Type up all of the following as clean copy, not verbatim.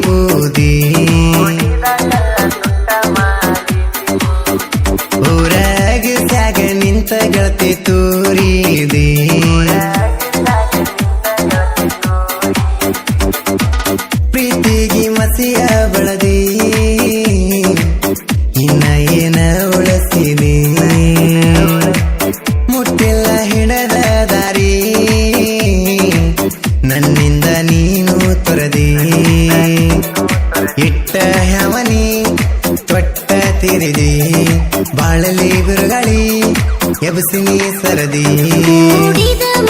ಬೂದಿ ಊರಾಗ ಸ್ಯಾಗ ನಿಂತ ಗೆಳತಿ ತೂರಿದಿ ಪ್ರೀತಿಗಿ ಮಸಿಯ ಬಳದಿ ಇನ್ನ ಏನ ಉಳಿಸಿದಿ ಮುಟ್ಟಿಲ್ಲ ಹಿಡದ ದಾರಿ ನನ್ನಿಂದ ನೀನು ತೊರದಿ ಇಟ್ಟ ಹವನಿ ತೊಟ್ಟ ತಿರಿದಿ ಬಾಳಲಿ ಬಿರುಗಾಳಿ ಎಬಸಿನಿ ಸರದಿ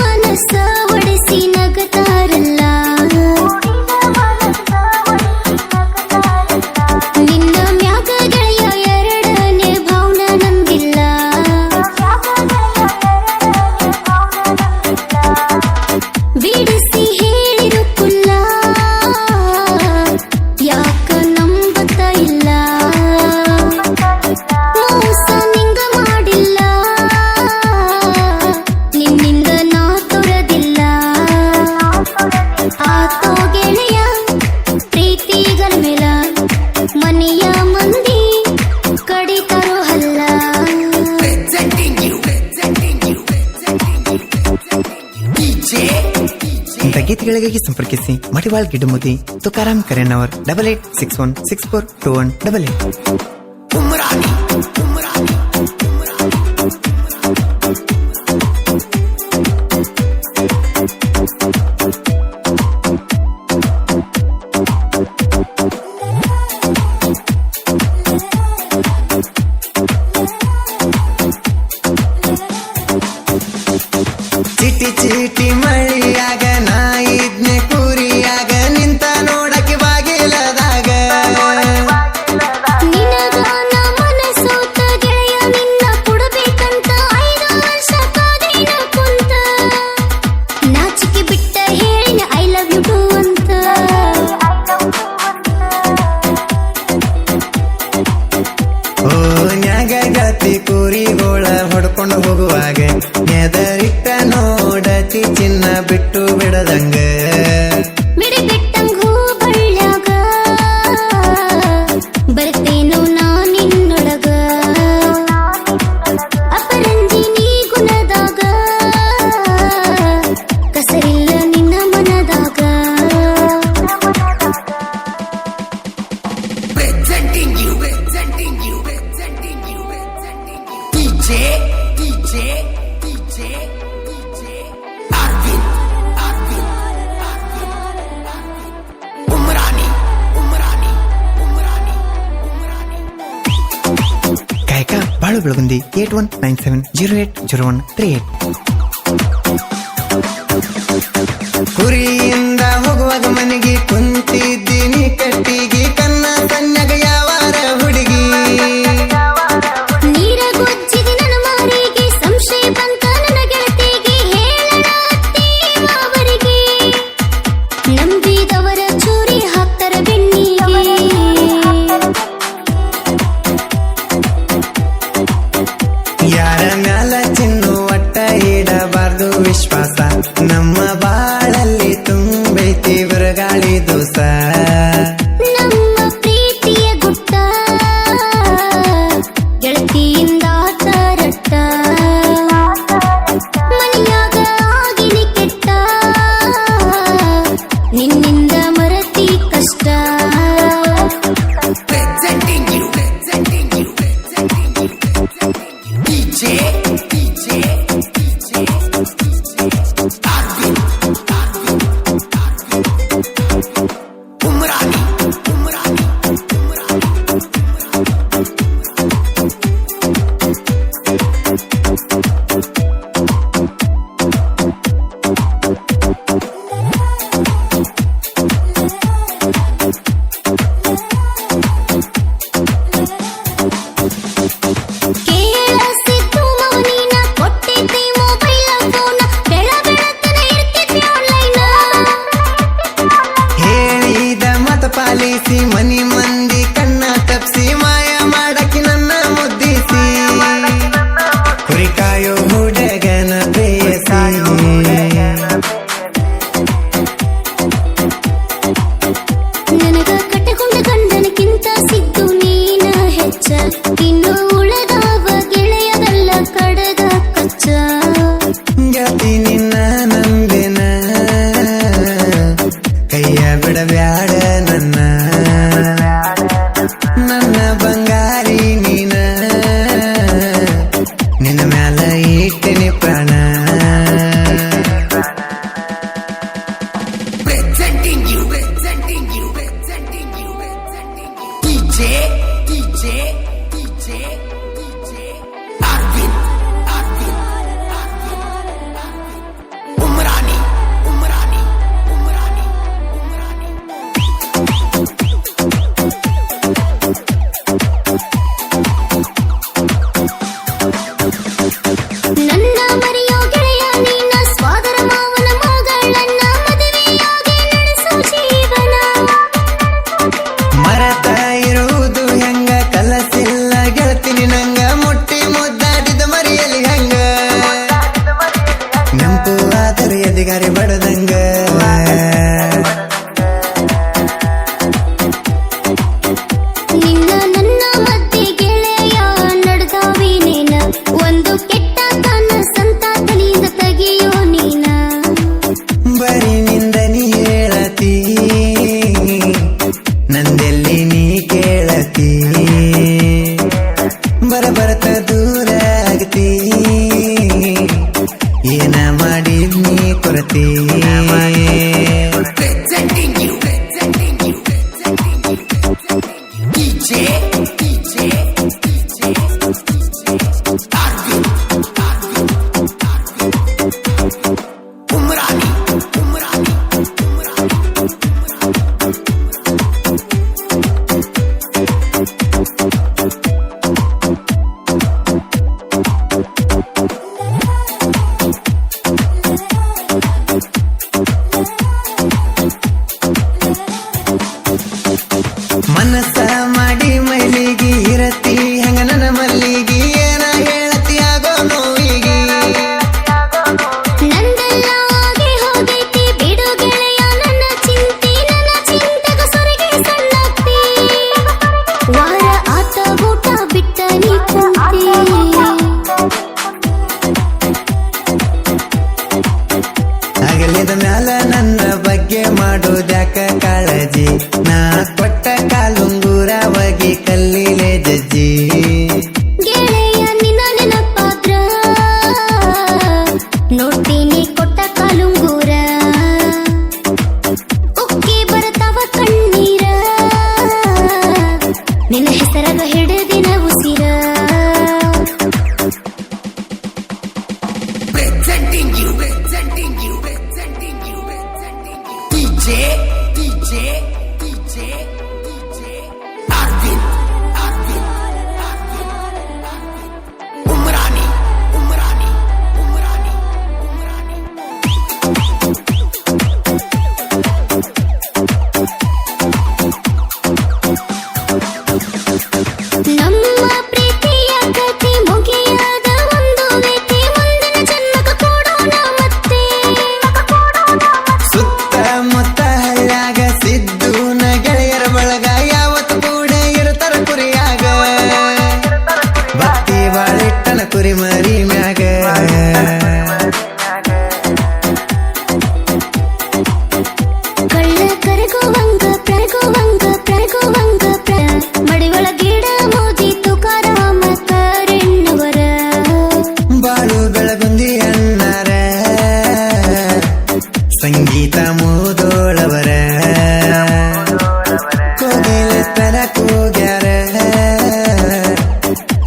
ಮನಸ್ಸ ಒಡಿಸಿ ನಗತಾರಲ್ಲ ನಿನ್ನ ಮ್ಯಾಗ ಗೆಳೆಯ ಎರಡನೇ ಭಾವನ ನಂಬಿಲ್ಲ ಬಿಡಿಸಿ ಹೇಳಿರು ಕುಲ್ಲ ಯಾಕ ನಂಬತ್ತ ಇಲ್ಲ ಮೋಸ ನಿಂಗ ಮಾಡಿಲ್ಲ ನಿನ್ನಿಂದ ನಾ ತೊರದಿಲ್ಲ ಆತೋ ಗೆಳೆಯ ಪ್ರೀತಿಗಳ ಮೇಲ ಮನೆಯ ಮಂದಿ ಕಡಿತರು ಹಲ್ಲ ಇಂಥ ಗೀತೆಗಳಿಗಾಗಿ ಸಂಪರ್ಕಿಸಿ ಮಡಿವಾಳ್ ಗಿಡಮುದಿ ತುಕಾರಾಮ್ ಕರೆನ್ನವರ್ 8886 ಚಿಟಿ ಚಿಟಿ ಮಳಿಯಾಗ ನಾ ಇದ್ನೆ ಕುರಿಯಾಗ ನಿಂತ ನೋಡಕ್ಕೆ ಬಾಗಿಲದಾಗ ನಿನಗಾನ ಮನಸೋತ ಗೆಳೆಯ ನಿನ್ನ ಕೊಡಬೇಕಂತ 5 ವರ್ಷ ಕಾದಿನ ಕುಂತ ನಾಚಿಕೆ ಬಿಟ್ಟ ಹೇಳಿನ ಐ ಲವ್ ಯು ಟು ಅಂತ ಓ ನ್ಯಾಗ ಗಾತಿ ಕುರಿಗೋಳ ಹೊಡ್ಕೊಂಡು ಹೋಗುವಾಗ ನೆದರಿಟ್ಟ ನೋಡತಿ ಚಿನ್ನ ಬಿಟ್ಟು ಬಿಡದಂಗ ಬಿಡಿ ಬಿಟ್ಟಂಗ ಹೂ ಬಳ್ಳ್ಯಾಗ ಬರ್ತೇನು ನಾ ನಿನ್ನೊಳಗ ಅಪರಂಜಿನಿ ಗುಣದಾಗ ಕಸರಿಲ್ಲ ನಿನ್ನ ಮನದಾಗ ಗಾಯಕ ಬಾಳು ಬೆಳಗುಂದಿ 8197080138 ಕುರಿಯಿಂದ ಹೋಗುವಾಗ ಮನೆಗೆ ಕುಂತಿದ್ದೀನಿ ಕಟ್ಟಿಗೆ ಕನ್ನ ಸಣ್ಣಗ ಯಾವಾರ ಹುಡುಗಿ ನೀರ ಗೊಜ್ಜಿದೆ ನನ್ನ ಮಾರಿಗೆ ಸಂಶಯ ಬಂತ ನನ್ನ ಗೆಳತಿಗೆ ಹೇಳಣ ಅವರಿಗೆ ನಂಬಿದವರ ಚೂರಿ ಹಾಕ್ತಾರ ಬೆಣ್ಣಿಗೆ ಯಾರ ಮ್ಯಾಲ ಚಿನ್ನು ಒಟ್ಟ ಇಡಬಾರ್ದು ವಿಶ್ವಾಸ ನಮ್ಮ ಬಾಳಲ್ಲಿ ತುಂಬೈತಿ ಬಿರುಗಾಳಿ ದೋಸ ನಮ್ಮ Arvind, Umrani. ನನ್ನ ಮರೆಯೋ ಗೆಳೆಯ ನೀನ ಸ್ವಾದರ ಮಾವನ ಮಗಳನ್ನ ಮದುವೆಯಾಗಿ ನಡೆಸೋ ಜೀವನ ಮರತ ಇರುವುದು ಹೆಂಗ ಕಲಸಿಲ್ಲ ಗೆಳತಿನಿ ನಂಗ ಮುಟ್ಟಿ ಮುದ್ದಾಡಿದ ಮರಿಯಲಿ ಹಂಗ ನೆಂಪು ಆದರೂ ಎದಿಗಾರಿ ಬಡದಂಗ ನಿನ್ನ ನನ್ನ ಮಧ್ಯೆ ಗೆಳೆಯ ನಡೆದಾವಿ ನೀನ ಒಂದು ಕೆಟ್ಟ ಕನಸಂತ ತಲೆಯಿಂದ ತೆಗಿಯೋ ನೀನ ಬರೀ ನಿಂದ ನೀ ಹೇಳತಿ ನಂದೆಲ್ಲಿ ನೀ ಕೇಳತಿ ಬರತ ದೂರ ಆಗತಿ ಏನ ಮಾಡಿದ್ ನೀ ಕೊರತಿ ಮನಸ್ಸ ಮಾಡಿ ಮೈಲಿಗಿ ಇರತಿ ಹೆಂಗ ನನ್ನ ಮಲ್ಲಿಗಿ ಏನ ಹೇಳತಿ ಆಗೋ ನೋವಿಗಿ ನಂದೆಲ್ಲ ಆಗಿ ಹೋಗೈತಿ ಬಿಡು ಗೆಳೆಯ ನನ್ನ ಚಿಂತೆಗ ಸೊರಗಿ ಸಣ್ಣಕ್ತಿ ವಾರ ಆತ ಊಟ ಬಿಟ್ಟ ನೀ ಕುಂತಿ ಅಗಲಿದ ಮ್ಯಾಲ ನನ್ನ ಬಗ್ಗೆ ಮಾಡೋದ್ಯಾಕ ಕಾಳಜಿ ನಾ ಕೊಟ್ಟ ಕಾಲುಂಗುರವಾಗಿ ಕಲ್ಲಿಲೆ ಜಜ್ಜಿ ಗೆಳೆಯ ನಿನ್ನ ನೆನಪಾದ್ರ ನೋಡ್ತೀನಿ ಕೊಟ್ಟ ಕಾಲುಂಗೂರ ಉಕ್ಕಿ ಬರ್ತಾವ ಕಣ್ಣೀರ ನಿನ್ನ ಹೆಸರಾಗ ಹಿಡಿದಿನ ಉಸಿರ Arvind, Umrani. ನಮ್ಮ ಪ್ರೀತಿಯ ಕಥೆ ಮುಗಿಯಾದ ಒಂದು ವೇತಿ ಮುಂದಿನ ಜನ್ಮಕ ಕೊಡೋಣ ಮತ್ತೆ ಸುತ್ತಮುತ್ತ ಹಳ್ಳ್ಯಾಗ ಸಿದ್ದುನ ಗೆಳೆಯರ ಬಳಗ ಯಾವತ್ತು ಕೂಡ ಇರ್ತಾರ ಕುರಿಯಾಗ ಭಕ್ತಿ ಬಾಳಿಟ್ಟನ ಕುರಿ ಮರಿ ಮ್ಯಾಗ ಕಳ್ಳ ಕರಗುವಂಗ ಮಡಿವಳ ಗಿಡ ಮೋದಿ ತುಕಾರಾಮ ಕರೆಣ್ಣವರ ಬಾಳು ಬೆಳಗುಂದಿ ಅಣ್ಣಾರ ಸಂಗೀತ ಮೂದೋಳವರ ಕೋಗಿಲೆತ್ತನ ಕೂಗ್ಯಾರ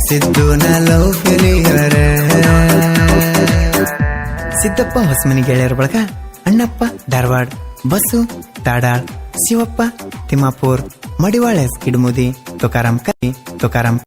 ಸಿದ್ದುನ ಲವ್ ಫಿಲಿಯವರ ಸಿದ್ದಪ್ಪ ಹೊಸಮನಿ ಗೆಳೆಯರ ಬಳಗ ಅಣ್ಣಪ್ಪ ಧಾರವಾಡ ಬಸ್ಸು ತಾಡಾಳ್ ಶಿವಪ್ಪ ತಿಮ್ಮಾಪುರ್ ಮಡಿವಾಳ ಕಿಡ್ಮುದಿ ತುಕಾರಾಮ್